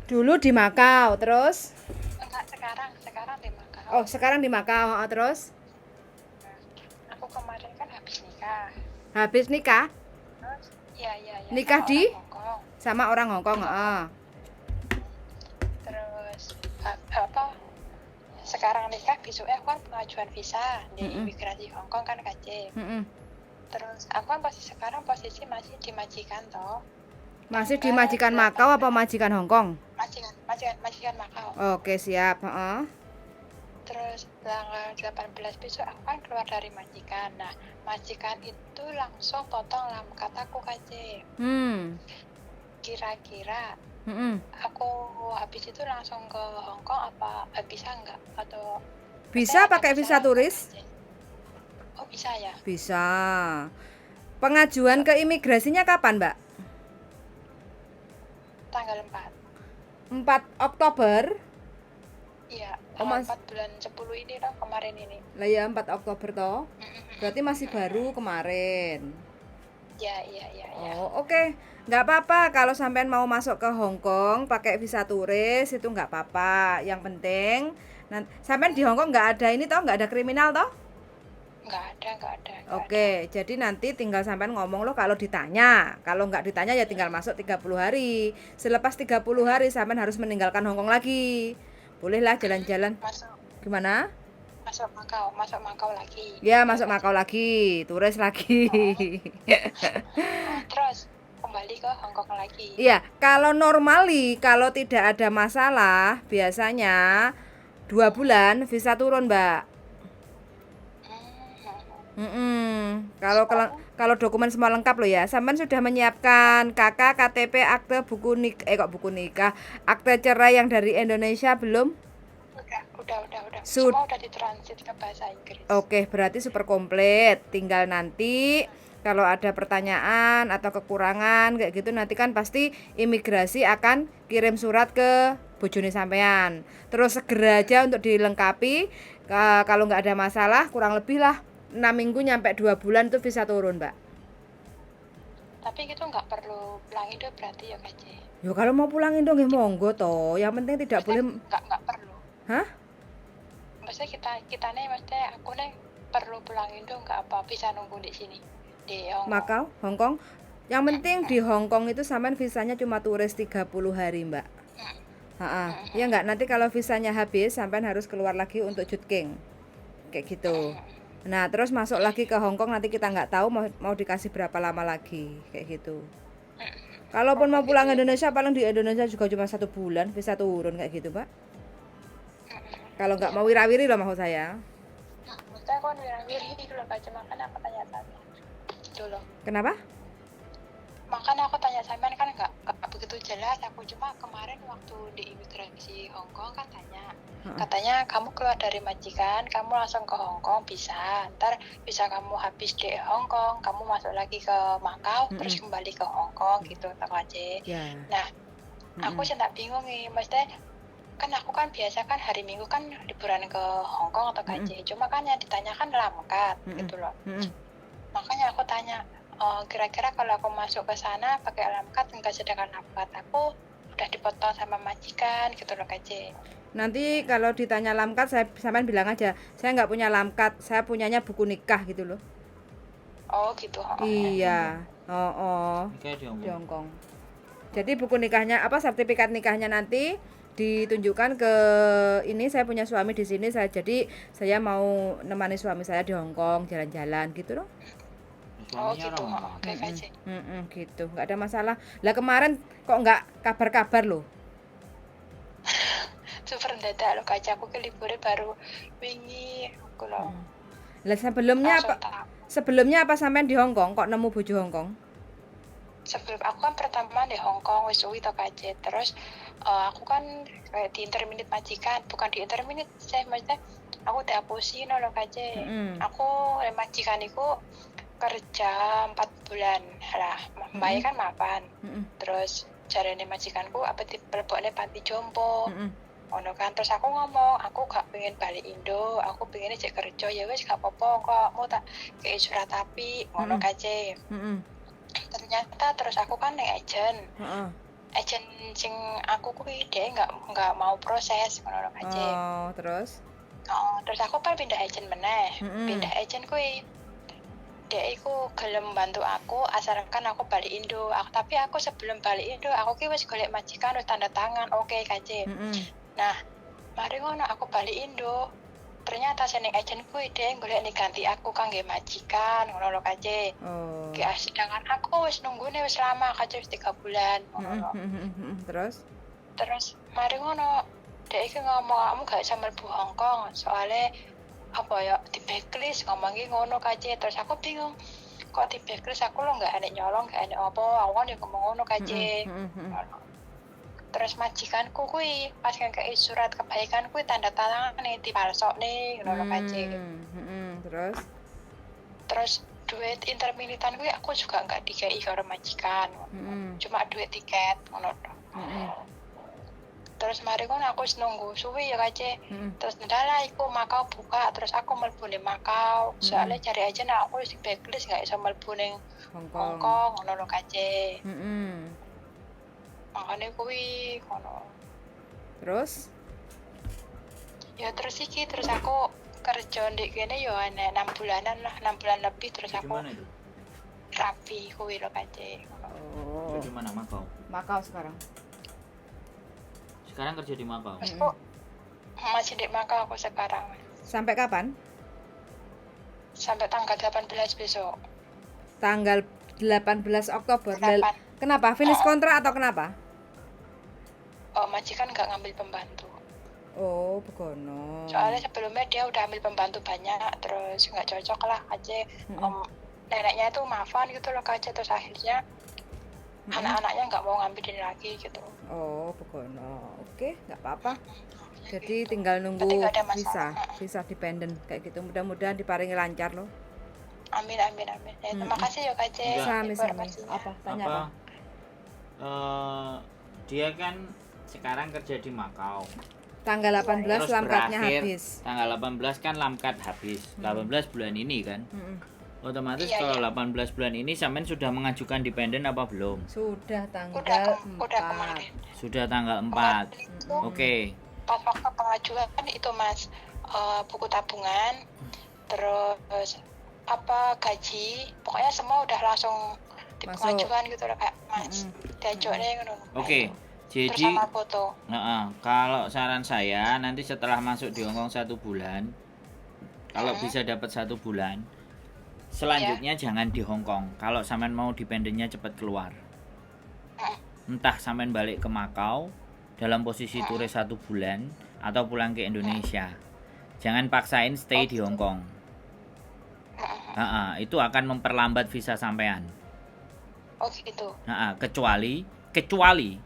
Dulu di Makau, terus? Enggak, sekarang di Makau. Oh, sekarang di Makau, terus? Aku kemarin kan habis nikah. Habis nikah? Terus, ya, Nikah sama di? orang Hongkong. Sama orang Hongkong, Hongkong. Terus, apa, sekarang nikah, besoknya aku kan pengajuan visa di imigrasi Hongkong kan KJ. Terus, aku kan sekarang posisi masih di majikan toh. Masih di majikan Makau apa majikan Hongkong? Majikan Makau. Oke, siap. Terus tanggal 18 besok aku kan keluar dari majikan. Nah, majikan itu langsung potong lamkat aku KJ. Kira-kira aku habis itu langsung ke Hongkong apa bisa nggak? Atau bisa pakai visa turis? Oh, bisa ya? Bisa. Pengajuan ke imigrasinya kapan, Mbak? Tanggal 4. 4 Oktober? Iya, tanggal 4 bulan 10 ini loh, kemarin ini. Lah ya 4 Oktober toh. Berarti masih baru kemarin. Ya. Oh, oke. Nggak apa-apa kalau sampean mau masuk ke Hong Kong pakai visa turis itu nggak apa-apa. Yang penting sampean di Hong Kong nggak ada ini toh, nggak ada kriminal toh? Nggak ada. Oke, jadi nanti tinggal sampean ngomong loh kalau ditanya. Kalau nggak ditanya ya tinggal masuk 30 hari. Selepas 30 hari sampean harus meninggalkan Hong Kong lagi. Bolehlah jalan-jalan. Masuk. Gimana? Masuk Makau lagi. Ya, masuk Makau lagi, turis lagi. Terus kembali ke Hong Kong lagi. Iya, kalau kalau tidak ada masalah, biasanya 2 bulan visa turun, Mbak. Kalau dokumen semua lengkap loh ya. Sampean sudah menyiapkan KK, KTP, akte buku nikah, akte cerai yang dari Indonesia belum? Udah. Semua udah ditransit ke bahasa Inggris. Oke, berarti super komplit. Tinggal nanti kalau ada pertanyaan atau kekurangan kayak gitu nanti kan pasti imigrasi akan kirim surat ke bojone sampean. Terus segera aja untuk dilengkapi. Kalau nggak ada masalah kurang lebih lah 6 minggu nyampe 2 bulan tuh bisa turun, Mbak. Tapi gitu nggak perlu pulang Indo berarti ya KJ? Yo kalau mau pulang Indo nggih monggo toh. Yang penting tidak boleh. Nggak perlu. Hah? Maksudnya kita nih, maksudnya aku nih perlu pulang Indo nggak apa, bisa nunggu di sini di Hongkong. Makau, Hongkong. Yang penting di Hongkong itu sampean visanya cuma turis 30 hari, Mbak. Ya enggak, nanti kalau visanya habis sampean harus keluar lagi untuk Jutking. Kayak gitu. Nah, terus masuk lagi ke Hongkong nanti kita nggak tahu mau dikasih berapa lama lagi, kayak gitu. Kalaupun mau pulang Indonesia paling di Indonesia juga cuma 1 bulan bisa turun kayak gitu, Mbak. Kalau nggak mau wirawiri loh maksud saya. Maksudnya kan wirawiri gitu loh, makanya aku tanya sampean gitu loh. Kenapa? Makanya aku tanya sampean kan nggak begitu jelas. Aku cuma kemarin waktu di imigrasi Hongkong kan katanya kamu keluar dari majikan, kamu langsung ke Hongkong bisa. Ntar bisa kamu habis di Hongkong, kamu masuk lagi ke Makau, terus kembali ke Hongkong gitu, tak aja. Nah, aku tak bingung nih, maksudnya kan aku kan biasa kan hari Minggu kan liburan ke Hongkong atau KJ. Cuma kan yang ditanyakan lamkat gitu loh. Makanya aku tanya, kira-kira kalau aku masuk ke sana pakai lamkat enggak, sedangkan lamkat aku udah dipotong sama majikan gitu loh KJ. Nanti kalau ditanya lamkat saya sampean bilang aja, saya nggak punya lamkat, saya punyanya buku nikah gitu loh. Oh gitu. Iya. Di Hongkong. Jadi buku nikahnya sertifikat nikahnya nanti ditunjukkan ke ini, saya punya suami di sini, jadi saya mau nemani suami saya di Hongkong jalan-jalan gitu loh. Oh gitu. Oke KJ. Gitu, nggak ada masalah. Lah kemarin kok nggak kabar-kabar loh? Super dadak loh KJ, aku ke liburan baru wingi aku loh. Lah sebelumnya apa sampean di Hongkong kok nemu bojo Hongkong? Sebelum aku kan pertama di Hongkong wis suwi to KJ. Terus aku kan kayak di interminate majikan, bukan di interminate saya, maksudnya aku dihapusin loh KJ. Aku majikan iku kerja 4 bulan lah, mbak kan mapan. Terus jarene majikanku apa dilebokne panti jompo. Ono kan, terus aku ngomong aku gak pengen balik Indo, aku pengen cek kerja. Ya wis gak apa-apa kok, mau tak kayak surat tapi ngono KJ. Ternyata terus aku kan agent agent sing aku kuwi dia nggak mau proses ngono aja. Oh, terus? Oh, terus aku kan pindah agent meneh. Mm-mm. Pindah agent kuwi dia iku gelem bantu aku asalkan aku balik Indo. Tapi aku sebelum balik Indo aku ki wis golek majikan wis tanda tangan. Oke, kaje. Mm-mm. Nah, mari ngono aku balik Indo. Ternyata seneng agent kuwi dia golek ganti aku kangge majikan ngono lho kaje. Oh. Sedangkan aku wis nunggune wis lama kaje wis 3 bulan ngono. Terus? Mari ngono dia iki ngomong kamu gak bisa mlebu Hongkong soalnya apa ya di backlist ngomongin ngono kaje. Terus aku bingung kok di backlist aku lo gak ada nyolong gak ada apa aku kan yang ngomong ngono kaje. Terus majikanku kuwi pas ngekei surat kebaikan kuwi tanda tangan nih dipalsokne ngono kaje. Terus duit interminitan kuwi aku juga nggak dikei karo majikan. Cuma duit tiket ngono. Terus mari ngono aku wis nunggu suwi ya kace. Terus ndala iku Makau buka terus aku mlebu ning Makau. Soalnya cari aja nah aku wis di backlist gak iso mlebu ning Hongkong ngono lho kace. Makane kuwi ngono. Terus? Ya terus iki terus aku kerja ndek kene yo enek 6 bulanan lah, 6 bulan lebih terus aku rapi kuwi lho kace. Oh. Di mana Makau? Makau sekarang. Sekarang kerja di Makau. Masih di Makau aku sekarang. Sampai kapan? Sampai tanggal 18 besok. Tanggal 18 Oktober. 8. Kenapa? Finish kontrak atau kenapa? Oh, majikan nggak ngambil pembantu. Oh, begono. Soalnya sebelumnya dia udah ambil pembantu banyak, terus nggak cocok lah aja. Neneknya itu maafan gitu loh aja, terus akhirnya anak-anaknya nggak mau ngambilin lagi gitu. Oh, begono. Oke, nggak apa-apa. Jadi tinggal nunggu visa dependent kayak gitu. Mudah-mudahan diparingi lancar loh. Amin. Ya, terima kasih ya Kak Ce. Sami. Apa? Tanya apa? Dia kan sekarang kerja di Makau. Tanggal 18 lamkatnya habis. Tanggal 18 kan lamkat habis. 18 bulan ini kan. Otomatis kalau 18 bulan ini sampean sudah mengajukan dependen apa belum? Sudah tanggal 4. Udah kemarin. Sudah tanggal 4. Oke. Pas waktu pengajuan itu Mas, buku tabungan, terus apa gaji, pokoknya semua udah langsung di pengajuan gitu loh Kak Mas. Diajukannya ngono. Oke. Jadi bersama foto. Kalau saran saya nanti setelah masuk di Hongkong 1 bulan, kalau bisa dapat 1 bulan, selanjutnya jangan di Hongkong. Kalau sampean mau dependennya cepat keluar, entah sampean balik ke Makau dalam posisi turis 1 bulan atau pulang ke Indonesia. Jangan paksain stay di Hongkong. Itu akan memperlambat visa sampean. Oh gitu. Kecuali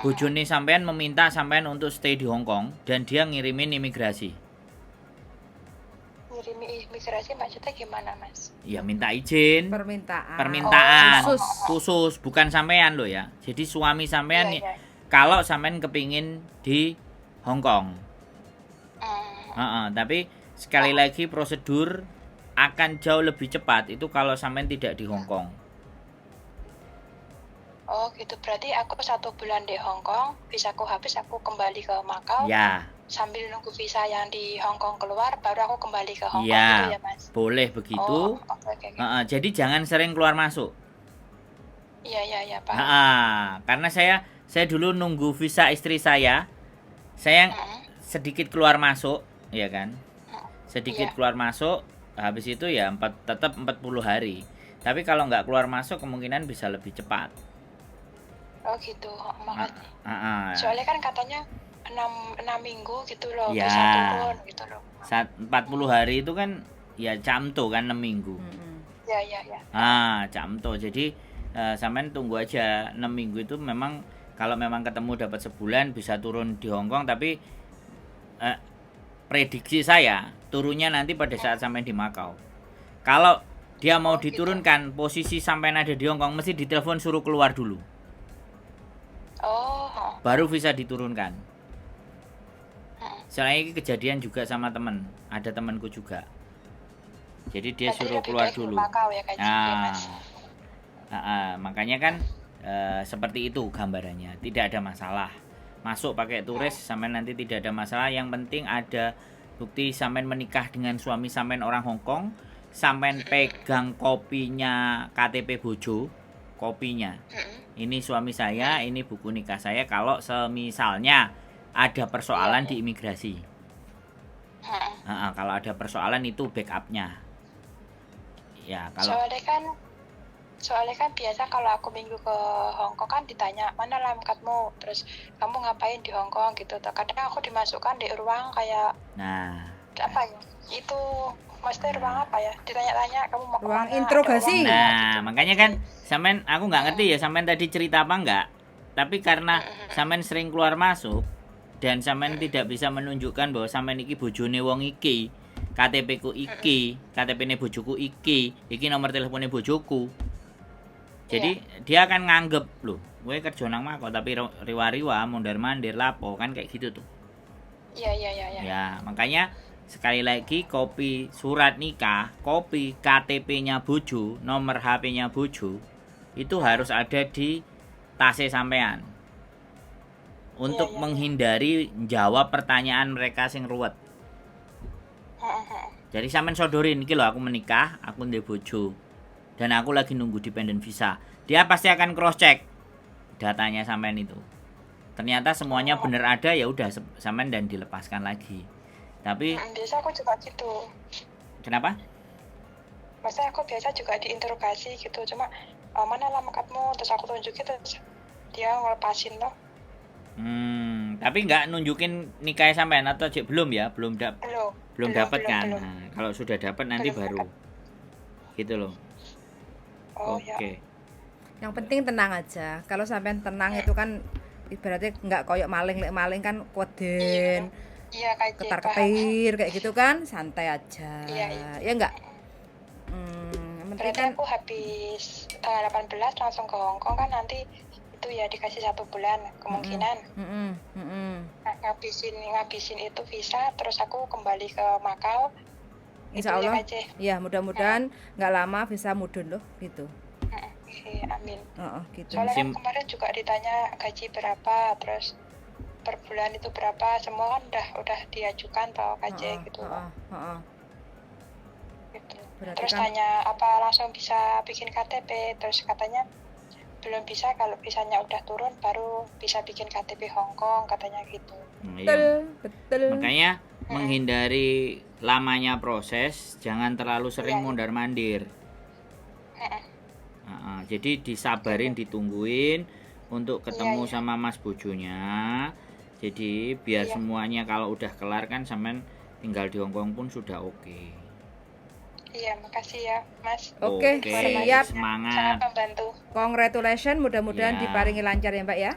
bojone sampean meminta sampean untuk stay di Hongkong dan dia ngirimin imigrasi. Ngirimin imigrasi maksudnya gimana Mas? Ya minta izin. Permintaan. Khusus bukan sampean loh ya. Jadi suami sampean kalau sampean kepingin di Hongkong. Tapi sekali lagi prosedur akan jauh lebih cepat itu kalau sampean tidak di Hongkong. Oh gitu, berarti aku 1 bulan di Hongkong, visaku habis aku kembali ke Makau. Ya. Sambil nunggu visa yang di Hongkong keluar, baru aku kembali ke Hongkong gitu ya Mas? Boleh begitu. Okay. Jadi jangan sering keluar masuk. Iya Pak. Karena saya dulu nunggu visa istri saya sedikit keluar masuk, ya kan? Sedikit keluar masuk, habis itu ya tetap 40 hari. Tapi kalau nggak keluar masuk kemungkinan bisa lebih cepat. Oh gitu, makanya. Soalnya kan katanya 6 minggu gitu loh, ya, bisa turun gitu loh. 40 hari itu kan ya camto kan 6 minggu. Ya. Camto. Jadi sampean tunggu aja 6 minggu itu memang kalau memang ketemu dapat sebulan bisa turun di Hongkong, tapi prediksi saya turunnya nanti pada saat sampean di Makau. Kalau dia mau diturunkan gitu. Posisi sampean ada di Hongkong mesti ditelepon suruh keluar dulu. Baru bisa diturunkan. Soalnya ini kejadian juga sama temen, ada temanku juga. Jadi dia suruh keluar dulu. Makau ya, makanya kan seperti itu gambarannya, tidak ada masalah. Masuk pakai turis sampean nanti tidak ada masalah. Yang penting ada bukti sampean menikah dengan suami sampean orang Hong Kong, sampean pegang kopinya KTP bojo, kopinya. Ini suami saya, ini buku nikah saya. Kalau semisalnya ada persoalan di imigrasi, kalau ada persoalan itu backupnya. Ya kalau soalnya kan biasa kalau aku minggu ke Hong Kong kan ditanya mana alamatmu, terus kamu ngapain di Hong Kong gitu. Kadang aku dimasukkan di ruang kayak apa ya itu, maksudnya ruang apa ya, ditanya-tanya kamu mau ruang kemana, interogasi. Makanya kan sampean, aku nggak ngerti ya sampean tadi cerita apa enggak, tapi karena sampean sering keluar masuk dan sampean tidak bisa menunjukkan bahwa sampean iki bojone wong iki, KTP ku iki, KTP-ne bojoku iki nomor teleponnya bojoku. Jadi dia akan nganggep loh, gue kerja nang mako tapi riwa-riwa mondar-mandir lapo kan kayak gitu tuh. Iya. Ya, makanya sekali lagi kopi surat nikah, kopi KTP-nya bojo, nomor HP-nya bojo itu harus ada di tasnya sampean. Untuk menghindari jawab pertanyaan mereka sing ruwet. Jadi sampean sodorin iki lho aku menikah, aku ndek bojo. Dan aku lagi nunggu dependent visa. Dia pasti akan cross check datanya sampean itu. Ternyata semuanya bener ada, ya udah sampean dan dilepaskan lagi. Tapi biasa aku juga gitu. Kenapa? Masa aku biasa juga diinterogasi gitu, cuma mana alamatmu, terus aku tunjukin, terus dia ngelepasin loh. Tapi nggak nunjukin nikah sampean atau belum ya? Belum dapat kan? Belum. Nah, kalau sudah dapat nanti baru. Gitu loh. Oke. Yang penting tenang aja. Kalau sampean tenang itu kan ibaratnya nggak koyok maling kan koden. Iya, kayak ketar-ketir kayak gitu kan, santai aja. Iya. Ya enggak? Berarti kan aku habis tanggal 18 langsung ke Hong Kong kan, nanti itu ya dikasih 1 bulan kemungkinan. Ngabisin itu visa, terus aku kembali ke Makau. Insya Allah. Ya mudah-mudahan nggak lama bisa mudun loh gitu. Oke, amin. Gitu. Soalnya kan kemarin juga ditanya gaji berapa, terus per bulan itu berapa, semua kan udah diajukan tau KJ gitu. Gitu. Terus kan tanya apa langsung bisa bikin KTP, terus katanya belum bisa, kalau visanya udah turun baru bisa bikin KTP Hong Kong katanya gitu. Betul. Makanya menghindari lamanya proses, jangan terlalu sering mondar-mandir. Jadi disabarin, ditungguin untuk ketemu sama mas bojonya. Jadi biar semuanya kalau udah kelar kan sampean tinggal di Hong Kong pun sudah oke. Iya, makasih ya Mas. Oke, siap. Semangat. Sangat membantu. Congratulations, mudah-mudahan diparingi lancar ya Mbak ya.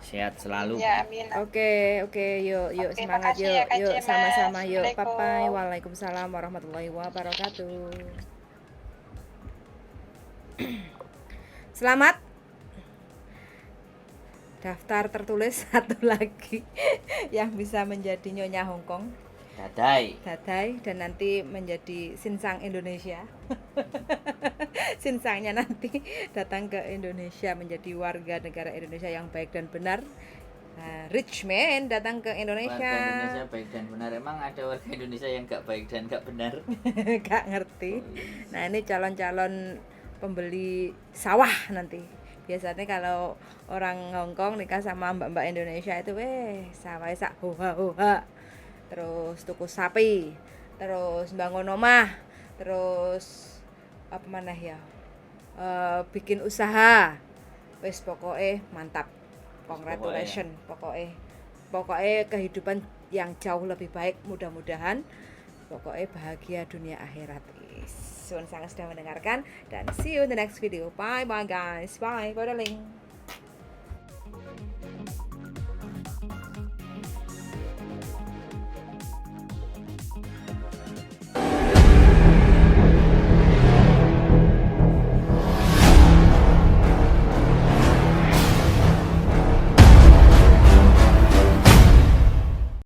Sehat selalu. Ya, amin. Oke, yuk semangat yuk. Yuk sama-sama yuk. Bye-bye. Waalaikumsalam warahmatullahi wabarakatuh. Selamat. Daftar tertulis satu lagi yang bisa menjadi Nyonya Hong Kong. Dadai, dan nanti menjadi Sinsang Indonesia. Sinsangnya nanti datang ke Indonesia menjadi warga negara Indonesia yang baik dan benar. Rich man datang ke Indonesia. Warga Indonesia baik dan benar. Emang ada warga Indonesia yang gak baik dan gak benar? Gak ngerti. Nah ini calon-calon pembeli sawah nanti. Biasanya kalau orang Hong Kong nikah sama mbak-mbak Indonesia itu sawah sak hoha-hoha, terus tuku sapi, terus bangun omah, terus apa mana ya, bikin usaha, wes pokoknya mantap. Congratulations pokoknya kehidupan yang jauh lebih baik, mudah-mudahan pokoknya bahagia dunia akhirat. Suun sangat sudah mendengarkan dan see you in the next video. Bye guys, bye darling.